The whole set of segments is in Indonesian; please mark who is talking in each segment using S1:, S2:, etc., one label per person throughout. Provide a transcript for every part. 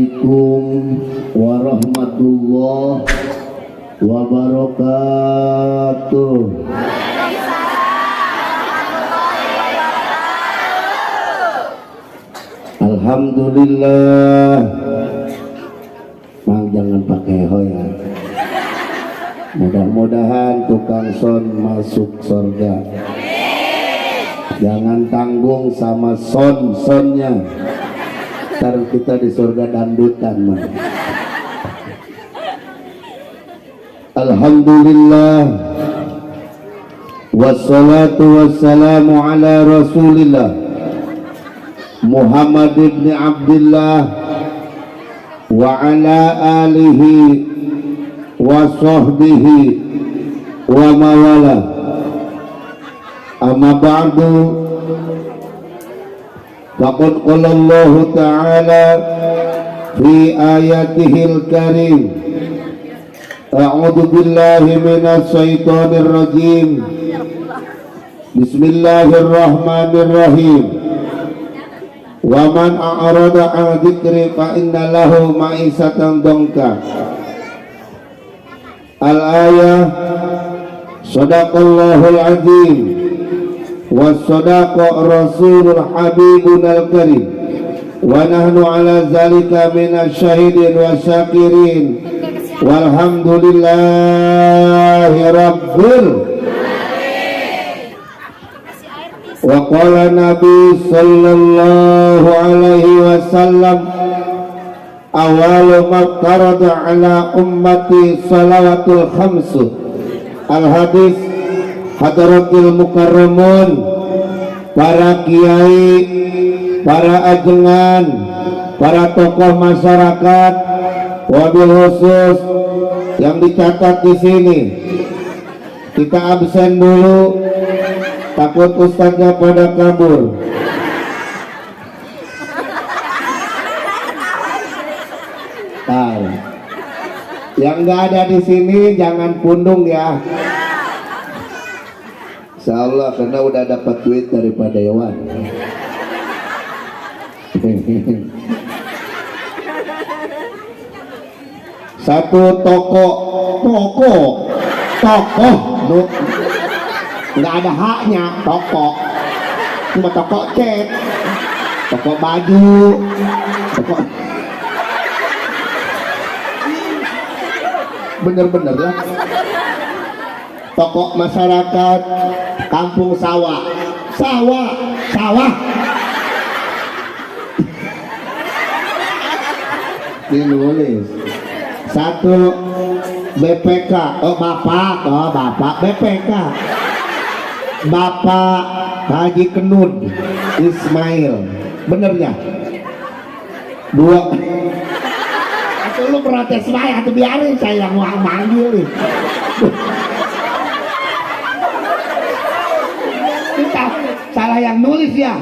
S1: Assalamualaikum warahmatullahi wabarakatuh. Alhamdulillah. Mang jangan pakai hoya. Mudah-mudahan tukang son masuk surga. Jangan tanggung sama sonnya. Ntar kita di surga dandutan mah. Alhamdulillah. Wassalatu wassalamu ala Rasulillah Muhammad ibn Abdullah wa ala alihi wa sahbihi wa mawala. Amma ba'du, faqad qala Allah ta'ala fi ayatihil karim, a'udzu billahi minas syaitonir rajim, bismillahirrahmanirrahim, wa man a'rada 'an dzikri fa inna lahu ma'isatan dhanka. Al-ayah, sadaqallahul azim wa sadaqa rasulul habibunal karim wa nahnu ala zalika minasy syahidin wa syakirin walhamdulillahi rabbil wa qala nabi sallallahu alaihi wasallam awalu maqtarada ala ummati salawatul khamsu. Al-hadis hadratil mukarramun, para kiai, para ajengan, para tokoh masyarakat, wabil khusus yang dicatat di sini. Kita absen dulu, takut ustadznya pada kabur. Yang nggak ada di sini jangan pundung ya. Insyaallah karena udah dapat duit daripada Dewan. Satu tokoh nggak ada haknya, toko cuma toko cat, toko baju, toko bener-bener lah, toko masyarakat, kampung sawah dinulis. Satu BPK, bapak BPK, Bapak Haji Kenud Ismail, bener ya? Dua. Lu protes saya atau biarin saya yang manggil nih. Kita salah yang nulis ya.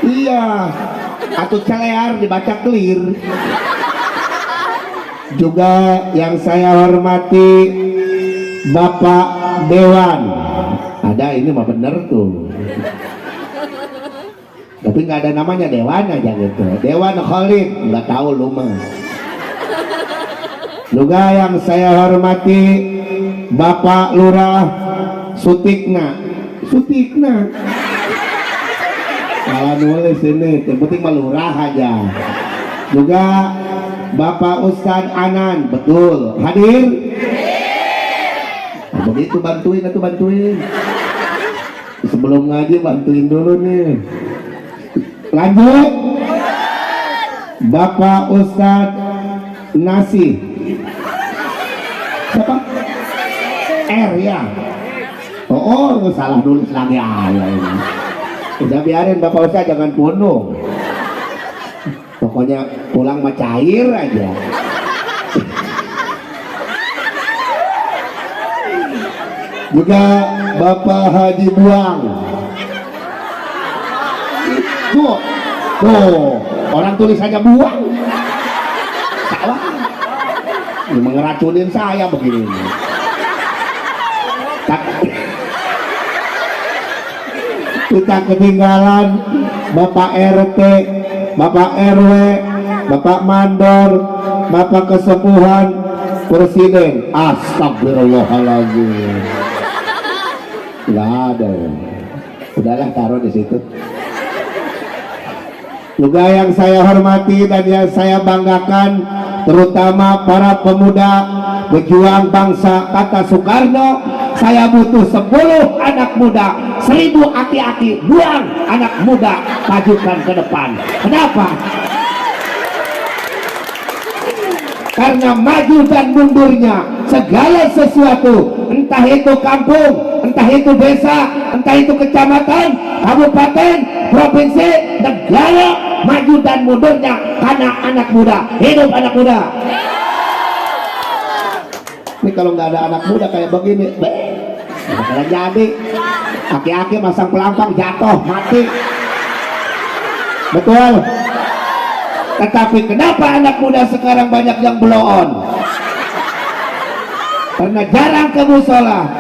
S1: Iya. Atau celear dibaca clear. Juga yang saya hormati Bapak Dewan. Ada ini mah bener tuh. Tapi nggak ada namanya Dewan aja gitu. Dewan Khalid nggak tahu lu mah. Juga yang saya hormati Bapak Lurah Sutikna. Salah nulis ini, yang penting mah lurah aja. Juga Bapak Ustadz Anan, betul. Hadir? Nah, begitu bantuin. Sebelum ngaji bantuin dulu nih. Lanjut. Bapak Ustadz Nasi. Siapa? R ya. Oh, salah nulis lagi ini. Udah biarin Bapak Ustadz jangan bunuh. Pokoknya pulang mah cair aja. Juga Bapak Haji Buang. Tuh, orang tulis saja buang. Salah. Ini ngeracunin saya begini. Kita ketinggalan Bapak RT, Bapak RW, Bapak Mandor, Bapak Kesepuhan, Presiden. Astagfirullahaladzim. Nggak ada. Udahlah, taruh di situ. Juga yang saya hormati dan yang saya banggakan, terutama para pemuda pejuang bangsa. Kata Soekarno, saya butuh 10 anak muda, 1000 aki-aki. Buang anak muda, majukan ke depan. Kenapa? Karena maju dan mundurnya segala sesuatu, entah itu kampung, entah itu desa, entah itu kecamatan, kabupaten, provinsi, negara, maju dan mundurnya karena anak muda. Hidup anak muda. Ini kalau nggak ada anak muda kayak begini, bakalan jadi aki-aki masang pelampang jatuh mati. Betul. Tetapi kenapa anak muda sekarang banyak yang blow on? Karena jarang ke musola,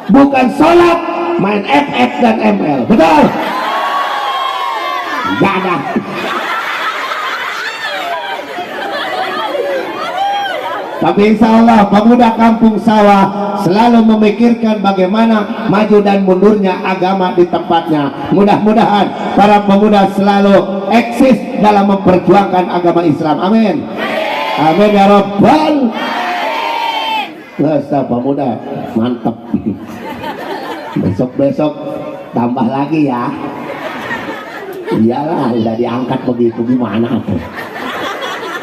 S1: bukan sholat, main FF dan ML. Betul? Gak ada. Tapi insya Allah pemuda kampung sawah selalu memikirkan bagaimana maju dan mundurnya agama di tempatnya. Mudah-mudahan para pemuda selalu eksis dalam memperjuangkan agama Islam. Amin. Amin ya Rabbal. Masa pemuda mantap. Besok-besok tambah lagi ya. Iyalah, udah diangkat begitu, gimana tuh.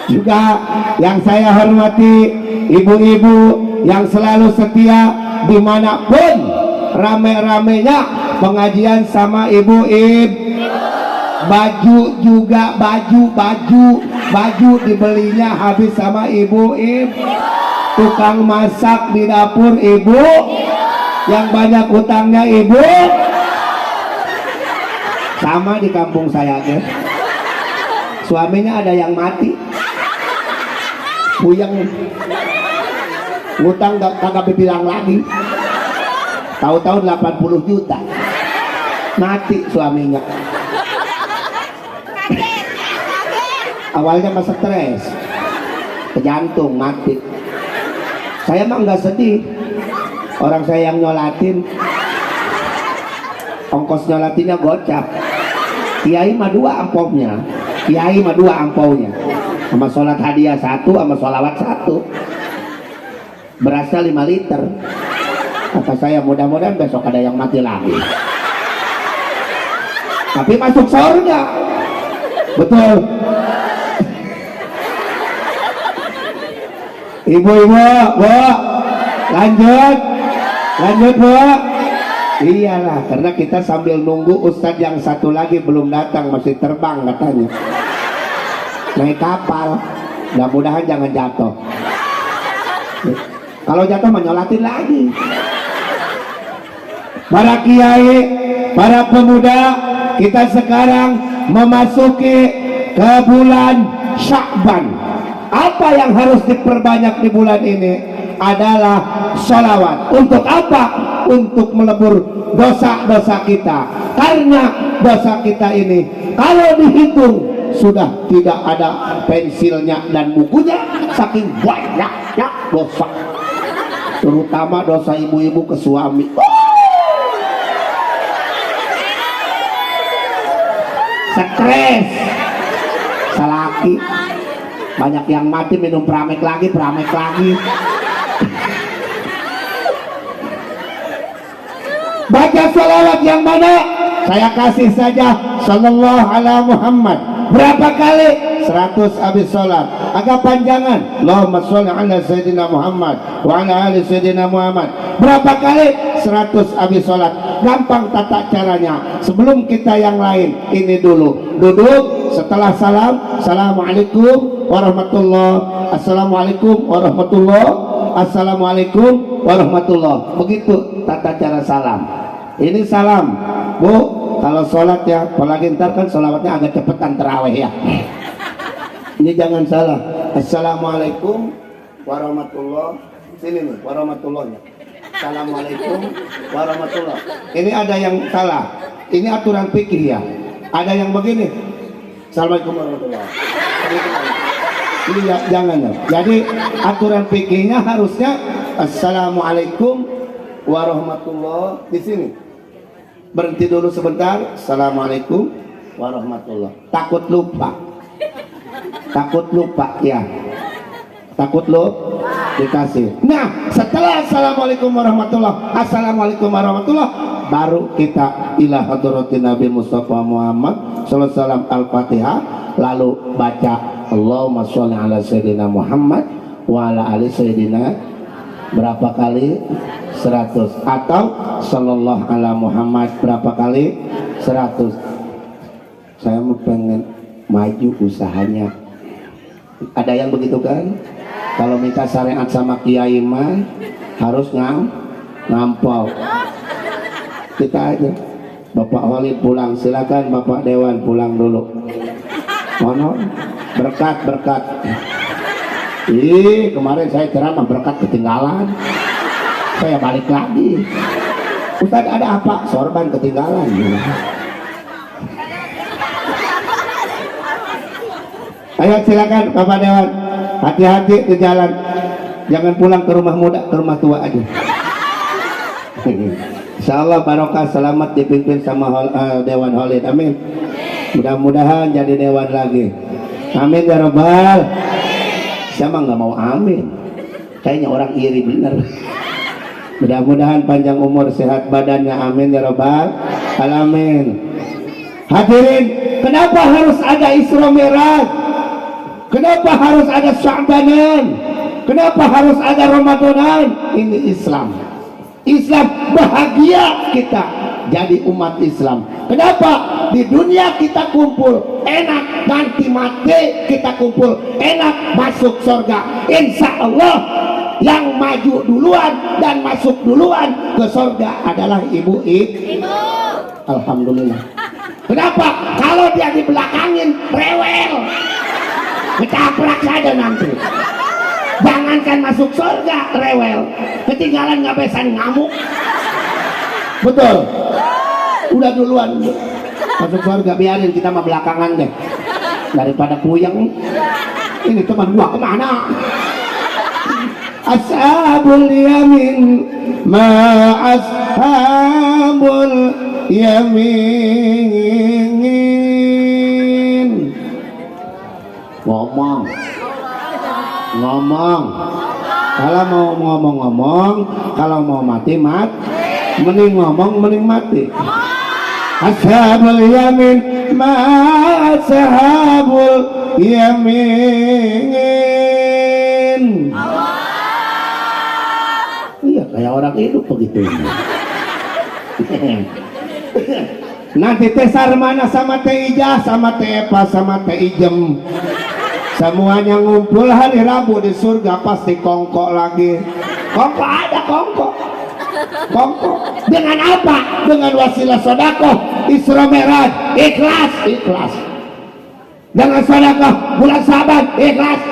S1: Juga yang saya hormati ibu-ibu yang selalu setia dimanapun rame-ramenya pengajian sama ibu-ibu. Baju juga, baju dibelinya habis sama ibu-ibu. Tukang masak di dapur ibu, yang banyak utangnya ibu. Sama di kampung saya tuh, suaminya ada yang mati, puyeng, ngutang kagak bilang lagi, tahu-tahu 80 juta, mati suaminya. Awalnya masa stres, ke jantung, mati. Saya mah nggak sedih, orang saya yang nyolatin, ongkos nyolatinnya gocap. Kiai mah 2 ampaunya, kiai mah 2 ampaunya, sama sholat hadiah 1, sama sholawat 1. Berasnya 5 liter. Kata saya, mudah-mudahan besok ada yang mati lagi, tapi masuk surga. Betul. Ibu-ibu, Bu, lanjut Bu. Iyalah, karena kita sambil nunggu ustadz yang satu lagi belum datang, masih terbang katanya, naik kapal. Mudah-mudahan jangan jatuh. Kalau jatuh menyolatin lagi. Para kiai, para pemuda, kita sekarang memasuki ke bulan Sya'ban. Apa yang harus diperbanyak di bulan ini adalah sholawat. Untuk apa? Untuk melebur dosa-dosa kita. Karena dosa kita ini kalau dihitung sudah tidak ada pensilnya dan bukunya, saking banyaknya dosa. Terutama dosa ibu-ibu ke suami. Stres, salaki, banyak yang mati minum pramek lagi. Baca salawat yang mana? Saya kasih saja sallallahu ala Muhammad. Berapa kali? 100 habis sholat. Agak panjangan. Allahumma sholli ala Sayyidina Muhammad wa ala ali Sayyidina Muhammad. Berapa kali? 100 habis sholat. Gampang tata caranya. Sebelum kita yang lain, ini dulu. Duduk, setelah salam, assalamualaikum warahmatullahi, assalamualaikum warahmatullahi, assalamualaikum warahmatullahi. Begitu tata cara salam. Ini salam, Bu. Kalau sholat ya, apalagi ntar kan sholawatnya agak cepetan terawih ya. Ini jangan salah. Assalamualaikum warahmatullahi. Sini nih warahmatullahnya. Assalamualaikum warahmatullahi. Ini ada yang salah. Ini aturan fikih ya. Ada yang begini. Assalamualaikum warahmatullahi wabarakatuh. Iya, jangan ya. Jadi aturan fikihnya harusnya assalamualaikum warahmatullahi di sini. Berhenti dulu sebentar. Assalamualaikum warahmatullahi. Takut lupa. Takut lupa ya. Takut lupa dikasih. Nah, setelah assalamualaikum warahmatullahi, assalamualaikum warahmatullahi, baru kita ila hadratin Nabi Mustafa Muhammad sallallahu alaihi wasallam Al-Fatihah, lalu baca Allahumma sholli ala sayyidina Muhammad wa ala ali sayyidina berapa kali? 100. Atau sallallahu ala Muhammad berapa kali? 100. Saya mau pengen maju usahanya. Ada yang begitu kan? Kalau minta syariat sama kiai mah harus ngampau. Kita aja. Bapak Walid pulang, silakan Bapak Dewan pulang dulu. Mohon berkat. Kemarin saya ceramah berkat ketinggalan. Saya balik lagi. Ustaz ada apa? Sorban ketinggalan. Ayo silakan Bapak Dewan. Hati-hati di jalan. Jangan pulang ke rumah muda, ke rumah tua aja. Insyaallah barokah, selamat dipimpin sama Dewan Holid. Amin. Mudah-mudahan jadi dewan lagi. Amin ya Rabbal. Siapa nggak mau amin? Kayaknya orang iri bener. Mudah-mudahan panjang umur, sehat badannya. Amin ya Rabbal alamin. Hadirin, kenapa harus ada Isra Mi'raj? Kenapa harus ada Sya'banan? Kenapa harus ada Ramadanan? Ini Islam. Islam bahagia kita jadi umat Islam. Kenapa? Di dunia kita kumpul enak, nanti mati kita kumpul enak, masuk surga. Insya Allah yang maju duluan dan masuk duluan ke surga adalah ibu. Alhamdulillah. Kenapa? Kalau dia di belakangin rewel, ketabrak saja nanti. Jangankan masuk surga rewel, ketinggalan ngabesan ngamuk. Betul. Udah duluan masuk surga, biarin kita mah belakangan deh daripada puyeng. Ini teman gua kemana? Ashabul yamin ma ashabul yamin. Ngomong kalau mau ngomong, kalau mau mati mending ngomong mending mati. Ashabul yamin ma ashabul yamin. Iya kayak orang hidup begitu. Nanti teh Sarmana sama teh Ijah sama teh Epa sama teh Ijem semuanya ngumpul hari Rabu di surga, pasti kongkok lagi. Kongkok ada kongkok. Dengan apa? Dengan wasilah sedekah Isra Mi'raj, ikhlas. Dengan sedekah bulan Saban, ikhlas.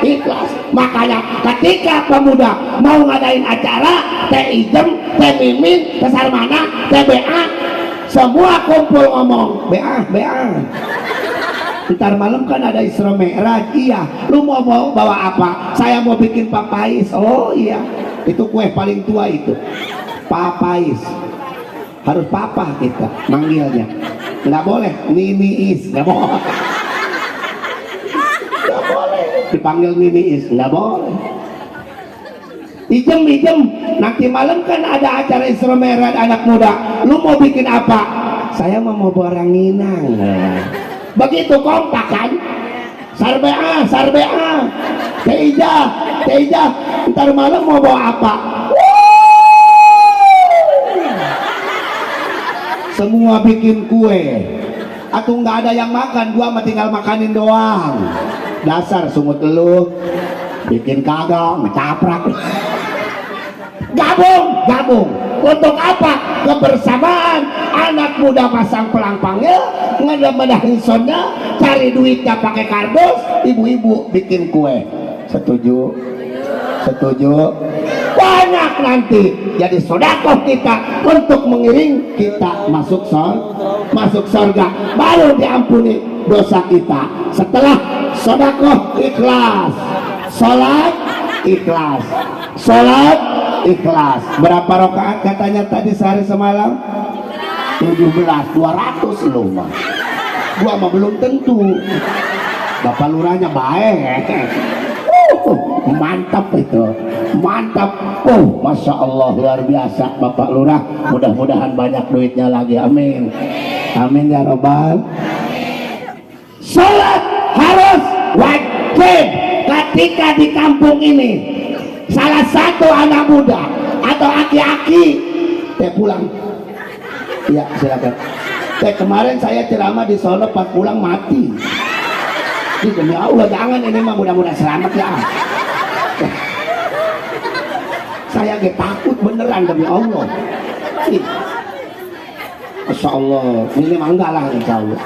S1: Makanya ketika pemuda mau ngadain acara, teh Ijem, teh Mimin, teh Sarmana, teh BA, semua kumpul ngomong BA. Ntar malam kan ada Isra Mi'raj. Iya, lu mau bawa apa? Saya mau bikin papais. Oh iya, itu kue paling tua itu, papais. Harus papa kita manggilnya, nggak boleh Niniis, nggak boleh. Nggak boleh dipanggil Niniis, nggak boleh. Ijem, nanti malam kan ada acara Isra Mi'raj anak muda. Lu mau bikin apa? Saya mau baranginang. Begitu kompak kan? Sarbea, Teija, ntar malam mau bawa apa? Semua bikin kue. Atau nggak ada yang makan, gua mah tinggal makanin doang. Dasar sungut lu, bikin kagak, ngecaprak. Gabung. Untuk apa? Kebersamaan. Anak muda pasang pelang-pangnya, ngedemedahin sonnya, cari duitnya pakai kardus, ibu-ibu bikin kue. Setuju? Banyak nanti jadi sedekah kita untuk mengiring kita masuk surga, baru diampuni dosa kita. setelah sedekah ikhlas, sholat ikhlas, sholat ikhlas. Berapa rakaat katanya tadi sehari semalam? 17, 200 loh mah. Gua mah belum tentu. Bapak lurahnya baik. Mantap itu, mantap. Masya Allah, luar biasa Bapak Lurah. Mudah-mudahan banyak duitnya lagi, amin, amin ya robbal. Sholat harus wajib ketika di kampung ini. Salah satu anak muda atau aki-aki teh pulang, ya silakan. Teh kemarin saya ceramah di Solo, pas pulang mati. Demi Allah jangan, ini mah mudah-mudahan selamat ya. Saya gak takut beneran demi Allah. Masya Allah, ini mah enggak lah insya Allah.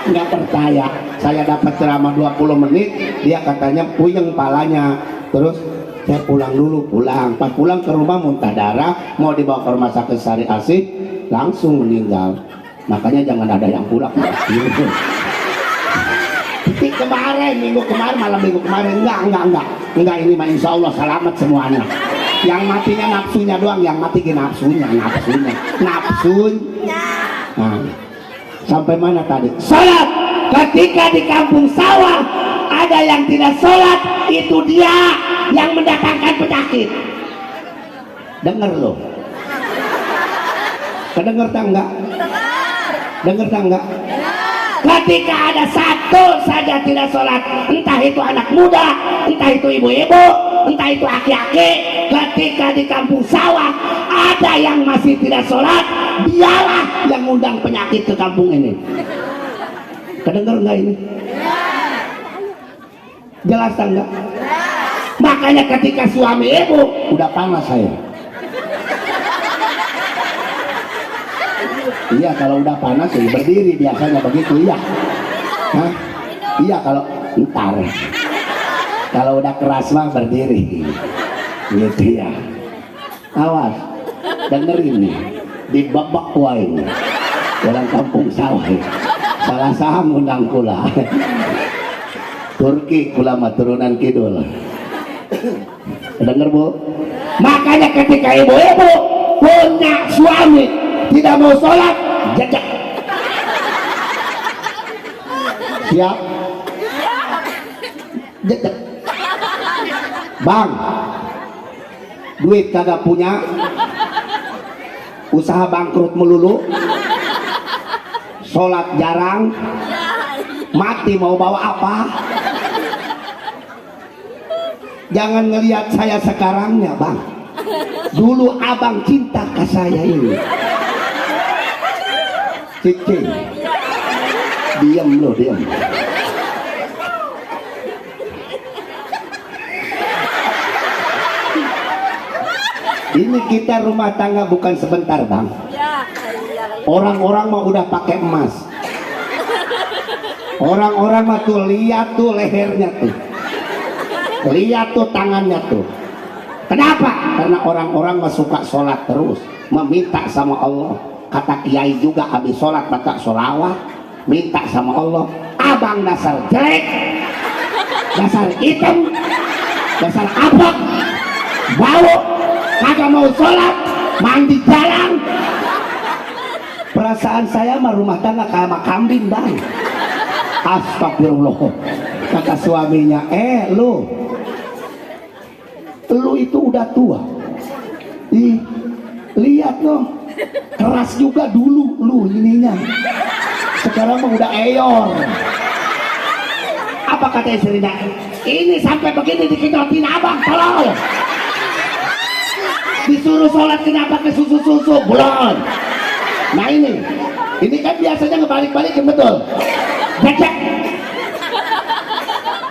S1: Enggak percaya, saya dapat ceramah 20 menit, dia katanya puyeng palanya. Terus saya pulang dulu, pulang. Pas pulang ke rumah muntah darah, mau dibawa ke rumah sakit Sari Asih, langsung meninggal. Makanya jangan ada yang pulang. Tapi kemarin, minggu kemarin, malam minggu kemarin, enggak, ini mah insya Allah selamat semuanya. Yang matinya nafsunya doang, yang mati ke nafsunya. Nah, sampai mana tadi? Sholat. Ketika di kampung sawah ada yang tidak sholat, itu dia yang mendatangkan penyakit. Dengar loh. Kedenger tak enggak? Dengar tak enggak? Ketika ada satu saja tidak sholat, entah itu anak muda, entah itu ibu-ibu, entah itu aki-aki, ketika di kampung sawah ada yang masih tidak sholat, dialah yang undang penyakit ke kampung ini. Kedengar enggak ini? Jelas enggak? Makanya ketika suami ibu udah panas saya. Iya, kalau udah panas ya berdiri biasanya begitu, iya. Hah? Iya, kalau ntar. Kalau udah keras mah berdiri. Gitu ya. Awas, dengerin nih. Di babak wain dalam kampung sawah. Salah saham undang kula. Turki kula mah turunan kidul. Denger Bu? Makanya ketika ibu-ibu punya suami tidak mau sholat, jajak. Siap? Jajak. Bang, duit kagak punya, usaha bangkrut melulu, sholat jarang, mati mau bawa apa? Jangan ngelihat saya sekarangnya bang, dulu abang cinta ke saya ini. Cicing, diam lo, diam. Ini kita rumah tangga bukan sebentar bang. Orang-orang mah udah pakai emas. Orang-orang mah tuh lihat tuh lehernya tuh, lihat tuh tangannya tuh. Kenapa? Karena orang-orang mah suka sholat terus, meminta sama Allah. Kata kiai juga habis sholat baca sholawat, minta sama Allah. Abang dasar jelek, dasar hitam, dasar abak, bau, kagak mau sholat, mandi jarang. Perasaan saya mah rumah tangga kayak sama kambing bang. Astagfirullah. Kata suaminya, lu itu udah tua. Ih, lihat loh. Keras juga dulu lu ininya, sekarang mah udah eyor. Apa kata istrinya? Ini sampai begini dikedotin abang, tolong. Disuruh sholat kenapa ke susu-susu belum? Nah ini kan biasanya ngebalik-balikin betul. Becek.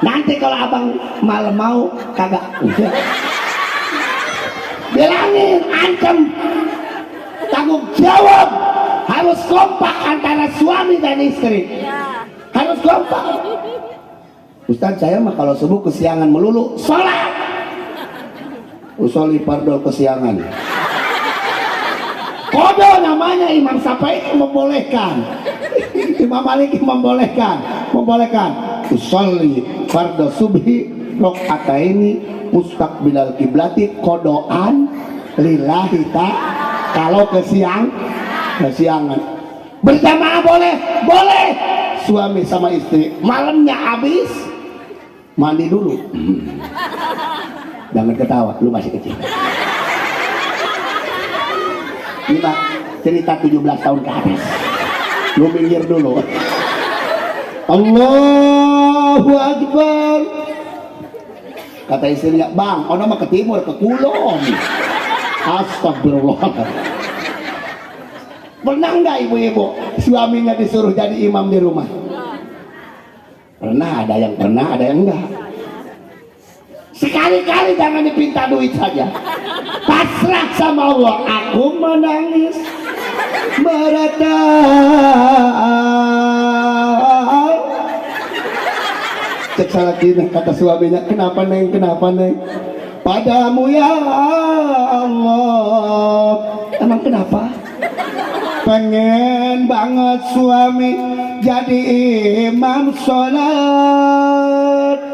S1: Nanti kalau abang malam mau kagak, bilangin ancam. Tanggung jawab harus kompak antara suami dan istri, harus kompak. Ustaz saya mah kalau subuh kesiangan melulu sholat, usoli pardo kesiangan. Kodo namanya Imam Syafi'i membolehkan. Imam Maliki membolehkan usolli fardhu subhi rakaataini mustaqbilal kiblati kodoan lillahi ta'ala. Kalau kesiangan berjamaah boleh suami sama istri malamnya habis mandi dulu. Jangan ketawa, lu masih kecil. Ini Pak, cerita 17 tahun ke atas. Lu minggir dulu. Allahu Akbar. Kata istrinya, bang, ono mah ke timur, ke kulon. Astagfirullah. Pernah nggak ibu-ibu suaminya disuruh jadi imam di rumah? Pernah, ada yang enggak. Sekali-kali jangan dipinta duit saja. Pasrah sama Allah. Aku menangis meratap. Cek salah gini, kata suaminya, kenapa neng? Padamu ya Allah. Emang kenapa? Pengen banget suami jadi imam sholat.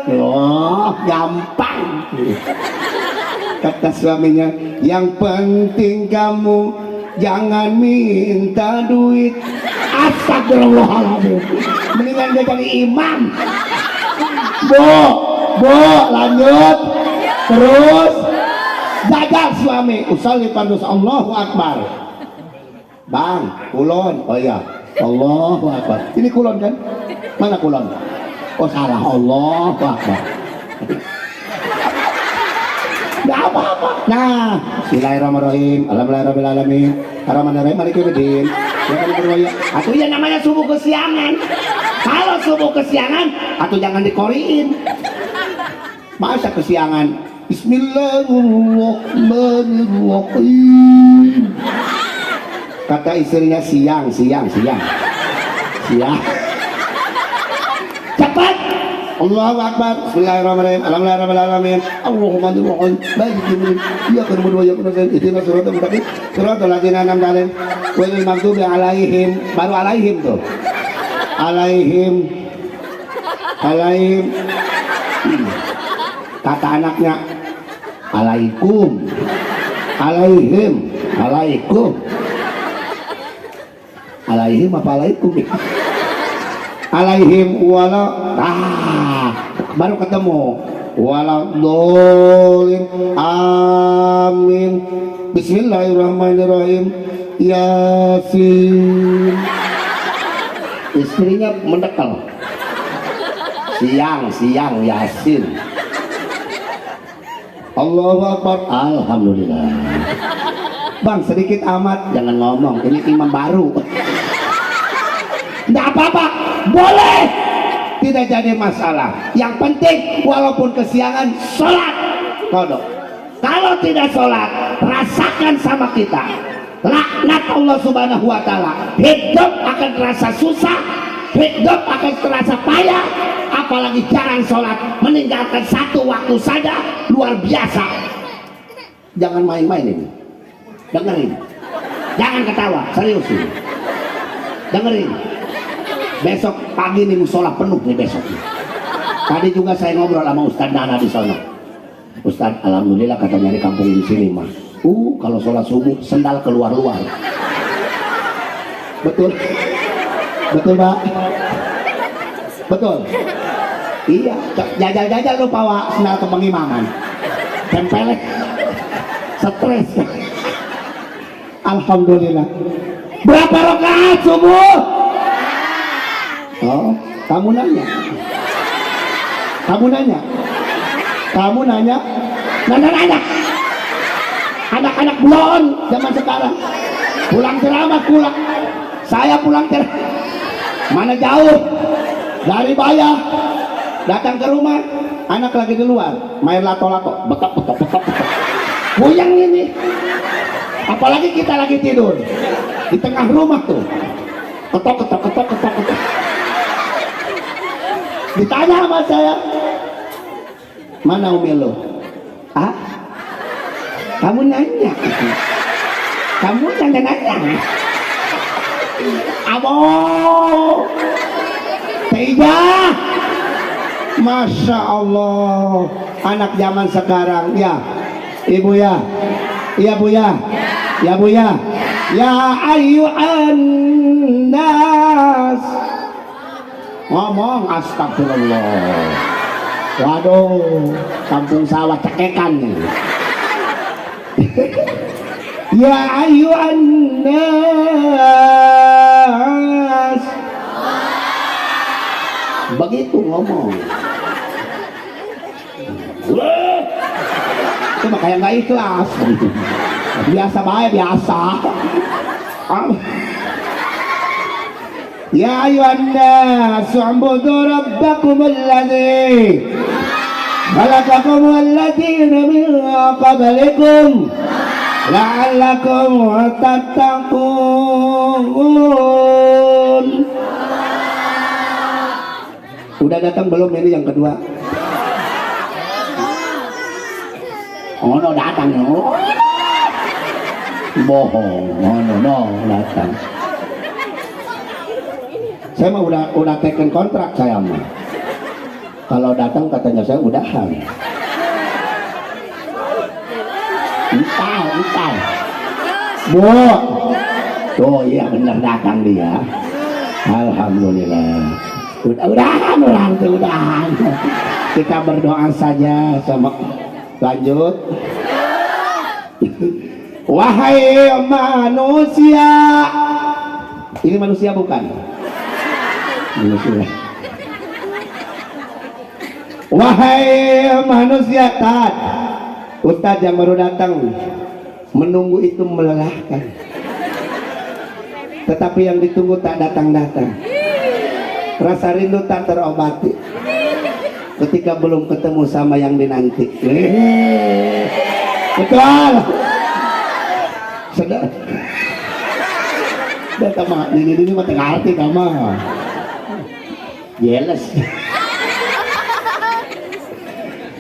S1: Oh, gampang. Kata suaminya, yang penting kamu jangan minta duit. Astagfirullahaladzim. Mendingan dia jadi imam. Bu, lanjut. Terus jaga suami. Usolli fardhu Allahu Akbar. Bang, kulon. Oh iya, Allahu Akbar. Ini kulon kan? Mana kulon? Oh salah, Allahu Akbar. Nggak apa-apa. Nah, Bismillahirrahmanirrahim. Alhamdulillahirrahmanirrahim. Ar-Rahmanir-Rahim. Maliki yaumiddin. Atau ya namanya subuh kesiangan. Kalau subuh kesiangan, atau jangan dikoriin. Masa kesiangan? Bismillahirrahmanirrahim. Kata istrinya siang. Cepat. Allahu Akbar. Bismillahirrahmanirrahim. Alhamdulillahirrahmanirrahim. Allahumma dirrahman. Baik ya kedua ya kemudian ihdinas siratal mustaqim siratal ladzina an'amta 'alaihim ghairil maghdubi 'alaihim. Baru alaihim tuh. Alaihim. Kata anaknya alaikum. Alaihim apa alaikum? Alaihim wala baru ketemu wala dolin. Amin. Bismillahirrahmanirrahim. Yasin. Istrinya mendekel. Siang Yasin. Allahu Akbar. Alhamdulillah. Bang, sedikit amat, jangan ngomong, ini imam baru. Nggak apa-apa, boleh, tidak jadi masalah. Yang penting walaupun kesiangan sholat kodok. Kalau tidak sholat, rasakan sama kita laknat Allah Subhanahu wa ta'ala. Hidup akan terasa susah, hidup akan terasa payah, apalagi jarang sholat, meninggalkan satu waktu saja luar biasa. Jangan main-main ini. Dengerin, jangan ketawa, serius ini. Dengerin, besok pagi nih musola penuh nih besok. Tadi juga saya ngobrol sama Ustadz Nana di sana. Ustadz, alhamdulillah katanya di kampung di sini mah, kalau sholat subuh sendal keluar-luar. Betul Pak? Betul. Iya, jajal-jajal lu bawa sendal ke pengimaman, tempelek, stres. Alhamdulillah. Berapa rakaat subuh? Oh, kamu nanya. Nanya. Anak-anak belum zaman sekarang. Pulang ceramah. Saya pulang ceramah. Mana jauh? Dari Bayah. Datang ke rumah, anak lagi di luar, main lato-lato, betok. Goyang ini. Apalagi kita lagi tidur di tengah rumah tuh, ketok. Ditanya sama saya, mana Umi lo? Kamu nanya. Abo Teja, Masya Allah, anak zaman sekarang ya, ibu ya, iya bu ya, ya bu ya, ya ayyuhan nas, ngomong astagfirullah. Waduh, kampung sawah cekekan nih. Ya ayyuhan nas, begitu ngomong. Itu mah kayak nggak ikhlas. Biasa baik biasa. Ya ayyuhan nas, u'budu rabbakum alladzi khalaqakum walladzina min qablikum la'allakum tattaqun. Udah datang belum ini yang kedua? Oh no datang no. Bohong, no datang. Saya mah udah taken kontrak saya mah. Kalau datang katanya saya udahan. Entar. Bu. Oh iya benar datang dia. Alhamdulillah. Udahan orang tuh udahan. Kita berdoa saja sama lanjut. Wahai manusia. Ini manusia bukan? Manusia. Wahai manusia, Ustadz yang baru datang, menunggu itu melelahkan. Tetapi yang ditunggu tak datang-datang. Rasa rindu tak terobati ketika belum ketemu sama yang dinanti. Betul. Sedang. Datang mah ini mah tengah arti kamu. Jelas.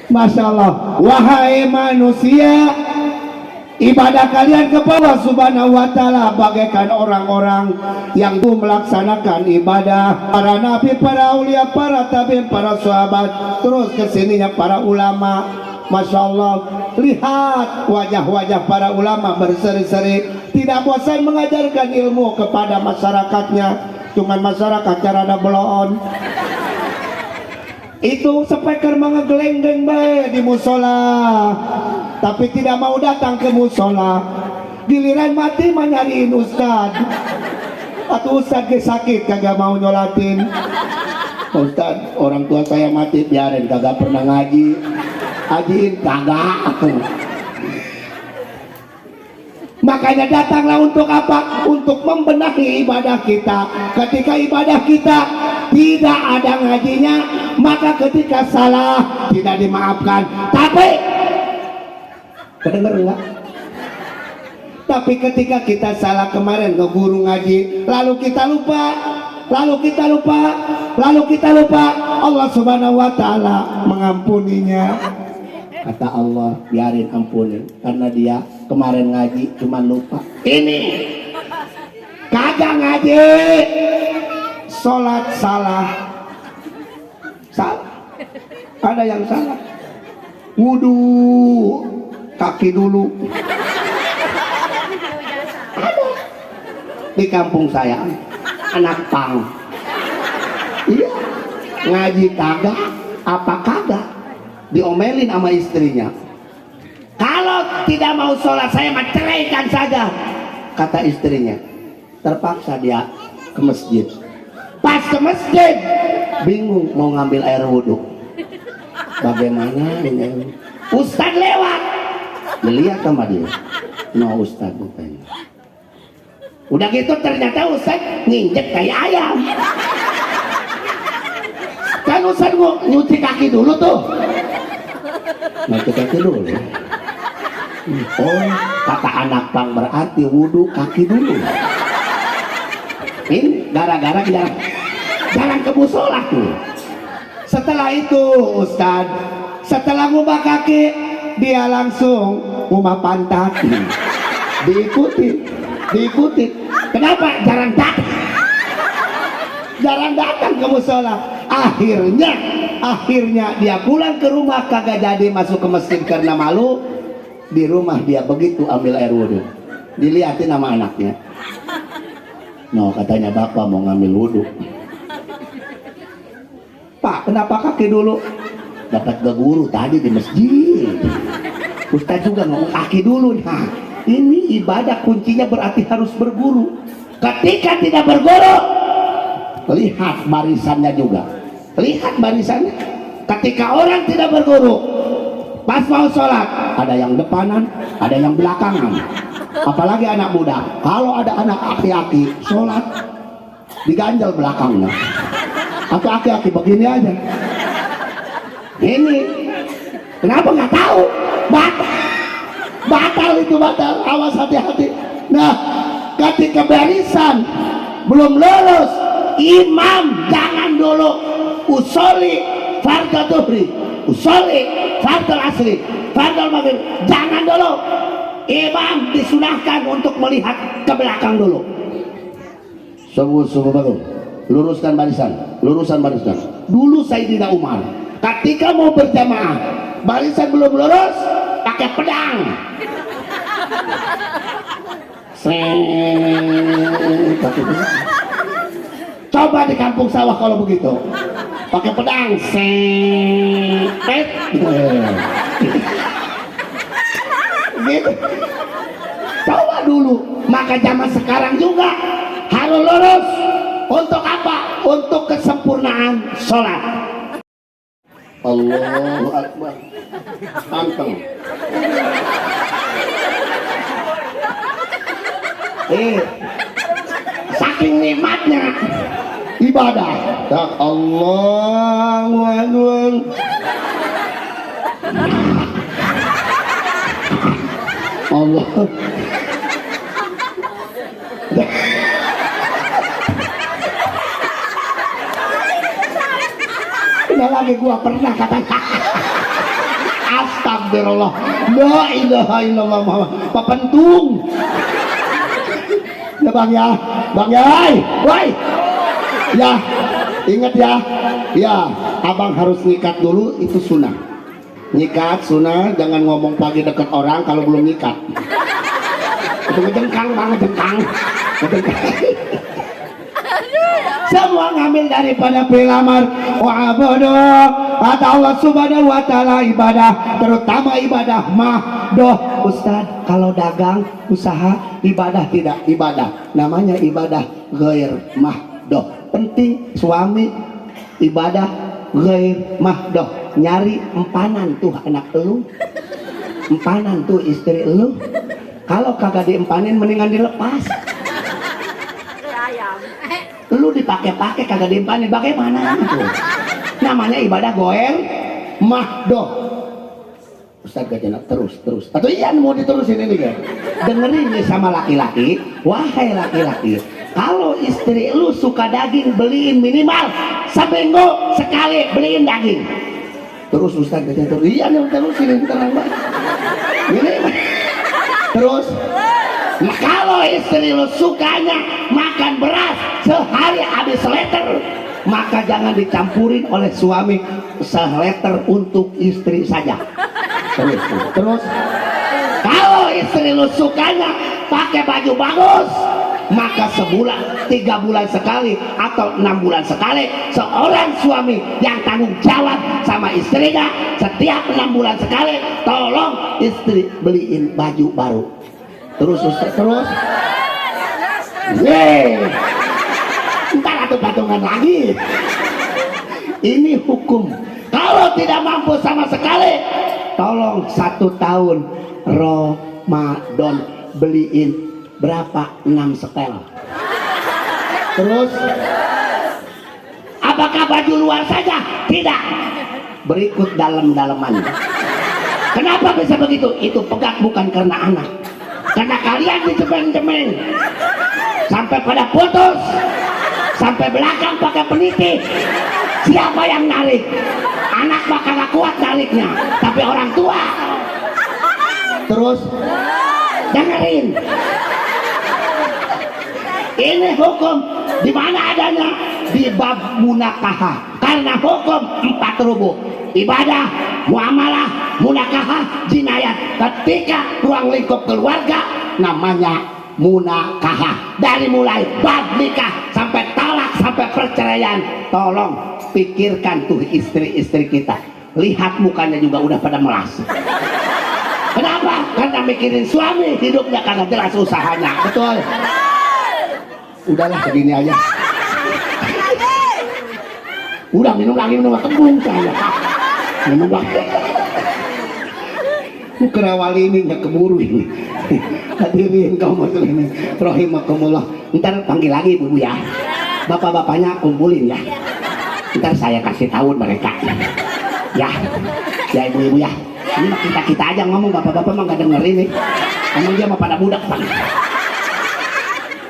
S1: Masya Allah. Wahai manusia, ibadah kalian kepada Allah Subhanahu wa Ta'ala bagaikan orang-orang yang melaksanakan ibadah para nabi, para aulia, para tabi'in, para sahabat, terus kesininya para ulama. Masya Allah, lihat wajah-wajah para ulama berseri-seri, tidak bosan mengajarkan ilmu kepada masyarakatnya. Cuman masyarakat cara ada belon. Itu speaker mengegeleng-geleng bae di musola, tapi tidak mau datang ke musola. Giliran mati mah nyariin ustad. Atau ustad ke sakit kagak mau nyolatin. Ustad, orang tua saya mati biarin, kagak pernah ngaji. Hajiin kagak. Makanya datanglah untuk apa? Untuk membenahi ibadah kita. Ketika ibadah kita tidak ada ngajinya, maka ketika salah tidak dimaafkan. Tapi kedenger enggak? Tapi ketika kita salah kemarin ke guru ngaji, lalu kita lupa, Allah Subhanahu wa Ta'ala mengampuninya. Kata Allah, biarin ampunin, karena dia kemarin ngaji cuma lupa. Ini kagak ngaji, sholat salah, ada yang salah, wudu kaki dulu. Ada di kampung saya, anak pang, iya ngaji kagak, apa kagak, diomelin sama istrinya. Kalau tidak mau sholat saya mah ceraikan saja, kata istrinya. Terpaksa dia ke masjid. Pas ke masjid bingung mau ngambil air wudhu. Bagaimana ini? Ustad lewat, dilihat sama dia. No Ustad bukan. Udah gitu ternyata Ustad nginjek kayak ayam. Kan Ustad nyuci kaki dulu tuh. Nyuci kaki dulu. Oh, kata anak pang berarti wudhu kaki dulu. Ini gara-gara jalan ke musola tuh. Setelah itu Ustad, setelah ngubah kaki, dia langsung ngubah pantat. Diikuti. Kenapa? Jarang datang ke musola. Akhirnya dia pulang ke rumah, kagak jadi masuk ke masjid karena malu. Di rumah dia begitu ambil air wudhu, dilihatin sama anaknya. No, katanya bapak mau ngambil wudhu. Pak, kenapa kaki dulu? Dapat ke guru tadi di masjid. Ustaz juga ngomong kaki dulu. Nah, ini ibadah kuncinya berarti harus berguru. Ketika tidak berguru, lihat barisannya juga. Lihat barisannya. Ketika orang tidak berguru, pas mau sholat, ada yang depanan, ada yang belakangan. Apalagi anak muda. Kalau ada anak aki-aki sholat, diganjal belakangnya. Atau aki-aki begini aja. Ini kenapa nggak tahu? Batal itu batal. Awas, hati-hati. Nah, ketika barisan belum lulus, imam jangan dulu usoli fardhu dhuhri, usoli fardhu asri, fardhu maghrib, jangan dulu. Imam disunahkan untuk melihat ke belakang dulu. Subuh baru luruskan barisan. Dulu Sayyidina Umar ketika mau berjamaah, barisan belum lurus, pakai pedang. Coba di kampung sawah kalau begitu, pakai pedang. Gitu. Coba dulu. Maka zaman sekarang juga harus lurus. Untuk apa? Untuk kesempurnaan sholat. Allahu Akbar. Tantang. Saking nikmatnya ibadah. Allahu Akbar. Allah. Udah lagi gua pernah katanya. Astagfirullah. La ilaha illallah Muhammad. Papentung. Ya bang ya, woi. Ya, ingat ya. Ya, abang harus ngikat dulu, itu sunnah. Nyikat sunnah, jangan ngomong pagi deket orang kalau belum nyikat. Itu ngejengkang banget, jengkang. Semua ngambil daripada pelamar wa'abudu kata Allah subhanahu wa ta'ala. Ibadah, terutama ibadah mahdoh. Ustaz, kalau dagang, usaha, ibadah tidak ibadah. Namanya ibadah ghair mahdoh. Penting suami ibadah ghair mahdoh. Nyari empanan tuh anak elu, empanan tuh istri elu. Kalau kagak diempanin mendingan dilepas. Lu dipakai-pakai kagak diempanin, bagaimana itu? Namanya ibadah goer mahdoh. Ustaz Gajana terus. Atau iya mau diterusin ini kan? Dengerin nih sama laki-laki. Wahai laki-laki, kalau istri lu suka daging, beliin minimal seminggu sekali beliin daging. Terus Ustaz Gajana terus. Iya nih terusin tenang banget. Ini terus. Nah, kalau istri lu sukanya makan beras sehari habis seliter, maka jangan dicampurin oleh suami, seliter untuk istri saja. Terus kalau istri lu sukanya pakai baju bagus, maka sebulan, 3 bulan sekali atau 6 bulan sekali, seorang suami yang tanggung jawab sama istrinya, setiap 6 bulan sekali tolong istri beliin baju baru. Terus Ustaz, terus. Ntar atau patungan lagi. Ini hukum. Kalau tidak mampu sama sekali, tolong 1 tahun Ramadan beliin berapa? 6 setel. Terus apakah baju luar saja? Tidak. Berikut dalam-dalaman. Kenapa bisa begitu? Itu pegat bukan karena anak, karena kalian dicemeng-cemeng sampai pada putus, sampai belakang pakai peniti. Siapa yang narik? Anak bakal gak kuat nariknya, tapi orang tua. Terus dengerin, Ini hukum di mana adanya di bab munakahah. Karena hukum 4 rubuh. Ibadah, muamalah, munakahah, jinayat. Ketika ruang lingkup keluarga namanya munakahah. Dari mulai bab nikah sampai talak sampai perceraian. Tolong pikirkan tuh istri-istri kita. Lihat mukanya juga udah pada melas. Kenapa? Karena mikirin suami, hidupnya karena jelas usahanya. Betul? Udahlah segini aja. Udah minum lagi kembung saya. Minum lagi. Kerawali ini nggak keburu ini. Hadirin kaum muslimin rahimakumullah. Ntar panggil lagi ibu ya. Bapak-bapaknya kumpulin ya. Ntar saya kasih tahu mereka. Ya, ya ibu-ibu ya. Ini mah kita aja ngomong, bapak-bapak mah gak dengerin nih. Emang dia mah pada budak pak.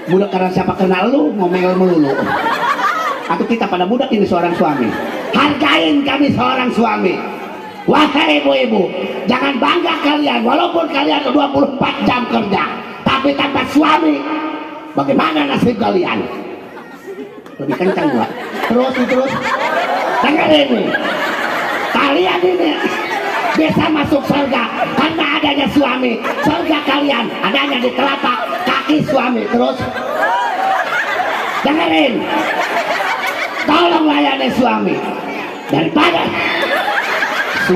S1: Budak karena siapa kenal lu ngomel melulu. Atau kita pada budak ini seorang suami. Hargain kami seorang suami. Wahai ibu-ibu, jangan bangga kalian walaupun kalian 24 jam kerja, tapi tanpa suami bagaimana nasib kalian? Lebih kencang gua. Terus dengerin nih. Kalian ini bisa masuk surga karena adanya suami. Surga kalian adanya di telapak kaki suami. Terus dengerin, tolong layani suami. Daripada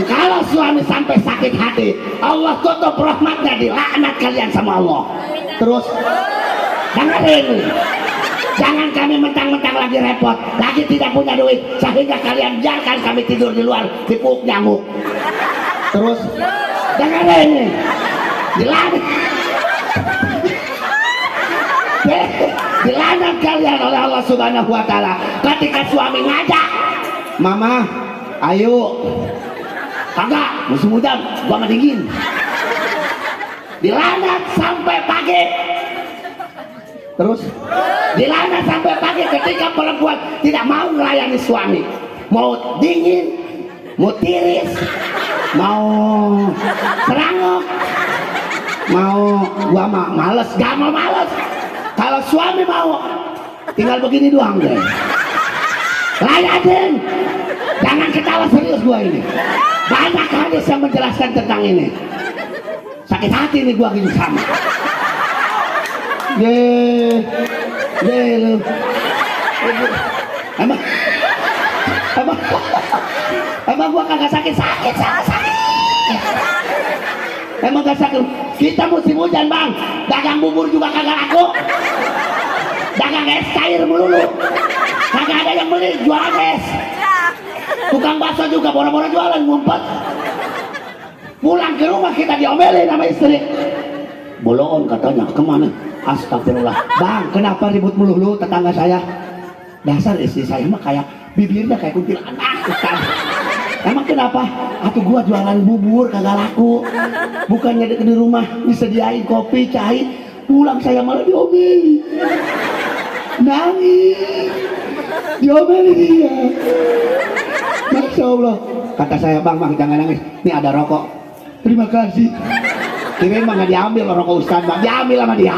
S1: kalau suami sampai sakit hati, Allah tutup rahmatnya, dilaknat kalian sama Allah. Terus dengerin, jangan kami mentang-mentang lagi repot, lagi tidak punya duit, sehingga kalian biarkan kami tidur di luar dipuk nyamuk. Terus dengerin, dilaknat kalian oleh Allah Subhanahu wa Ta'ala ketika suami ngajak, mama ayo, kagak musim hujan gua mah dingin. Dilaknat sampai pagi. Terus dilaknat sampai pagi ketika perempuan tidak mau melayani suami, mau dingin, mau tiris, mau serangok, mau gua mah males, gak mau males. Kalau suami mau, tinggal begini doang deh. Layanin, jangan ketawa serius gua ini. Banyak hadis yang menjelaskan tentang ini. Sakit hati nih gua gini sama. Lu. Emang gua kagak sakit sama sakit. Emang gak sakit. Kita musim hujan bang, dagang bubur juga kagak laku, dagang es cair melulu, kagak ada yang beli, jualan es. Tukang bakso juga boro-boro jualan ngumpet. Pulang ke rumah kita diomelin sama istri. Boloon katanya, kemana? Astagfirullah. Bang, kenapa ribut melulu tetangga saya? Dasar istri saya mah kayak bibirnya kayak kuntilanak. Emang kenapa? Atau gua jualan bubur kagak laku, bukannya di rumah disediain kopi, cai, pulang saya malah diomelin. Nangis, diomelin dia. Masya Allah. Kata saya, bang jangan nangis, ini ada rokok. Terima kasih. Kirain mah gak diambil rokok Ustaz, bang diambil sama dia.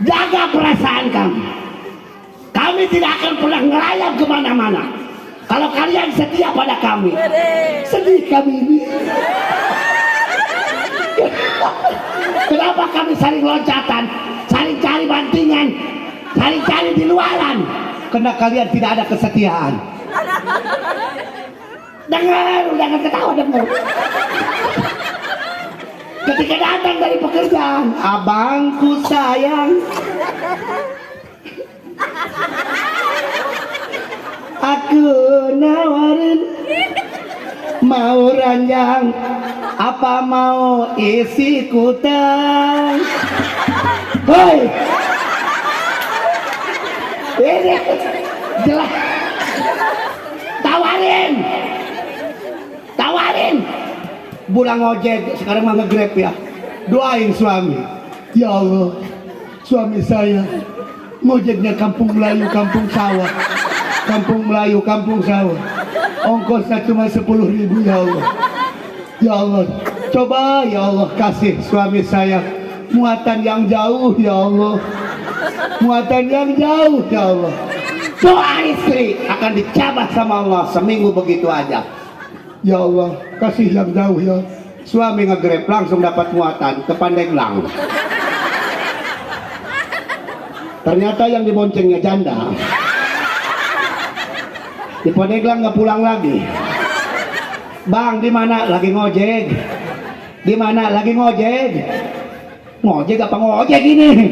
S1: Jaga perasaan kamu. Kami tidak akan pernah ngelayap kemana-mana kalau kalian setia pada kami. Sedih kami ini. Kenapa kami saling loncatan, saling cari bantingan, saling cari di luaran? Karena kalian tidak ada kesetiaan. Dengar, jangan ketawa, dengar. Ketika datang dari pekerjaan, abangku sayang, aku nawarin, mau ranjang apa mau isi kutang. Hoi, ini jelas. Tawarin. Pulang ojek sekarang mah nge-grab ya. Doain suami. Ya Allah, suami saya ngojeknya kampung Melayu, kampung sawah. Kampung Melayu, kampung sawah. Ongkosnya cuma 10.000 ya Allah. Ya Allah, coba ya Allah kasih suami saya muatan yang jauh ya Allah. muatan yang jauh ya Allah. Doa istri akan dicabah sama Allah seminggu begitu aja. Ya Allah, kasih yang jauh ya. Suami ngegrab langsung dapat muatan ke Pandeglang. Ternyata yang diboncengnya janda. Di Pandeglang nggak pulang lagi. Bang, di mana? Lagi ngojek. Di mana? Lagi ngojek. Ngojek apa ngojek ini?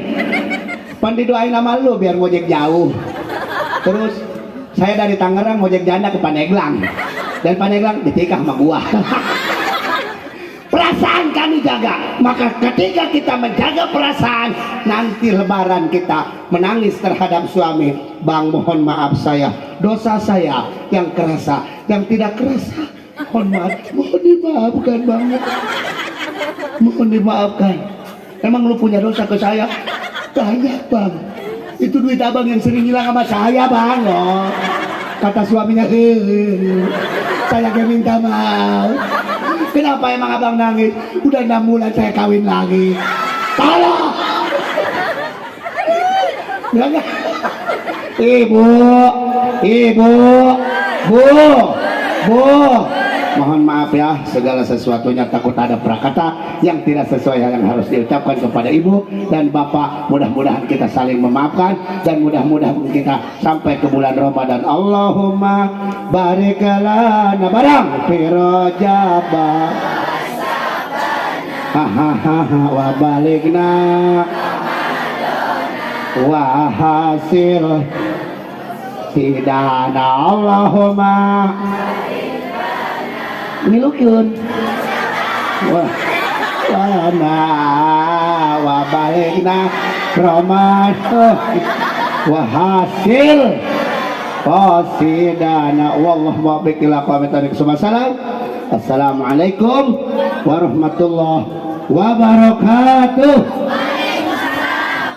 S1: Pan didoain sama lu biar ngojek jauh. Terus saya dari Tangerang ngojek janda ke Pandeglang. Dan Pandeglang ditikah sama gua. Perasaan kami jaga. Maka ketika kita menjaga perasaan, nanti lebaran kita menangis terhadap suami. Bang, mohon maaf saya, dosa saya yang kerasa, yang tidak kerasa. Mohon maaf, mohon dimaafkan Bang. Mohon dimaafkan. Emang lu punya dosa ke saya? Banyak Bang. Itu duit abang yang sering hilang sama saya Bang. Oh. Kata suaminya, saya gak minta maaf. Kenapa emang abang nangis? Udah 6 bulan saya kawin lagi. Tolong. Ibu, bu, mohon maaf ya, segala sesuatunya takut ada prakata yang tidak sesuai yang harus diucapkan kepada ibu dan bapak. Mudah-mudahan kita saling memaafkan dan mudah-mudahan kita sampai ke bulan Ramadan. Allahumma barik lana barang firojaba hahaha wa balikna wa hasil sidana. Allahumma milukun wana wa balikna Ramadan wa hasil qasidana. Wallahu muwaffiq ila aqwamit thoriq. Assalamualaikum warahmatullahi wabarakatuh.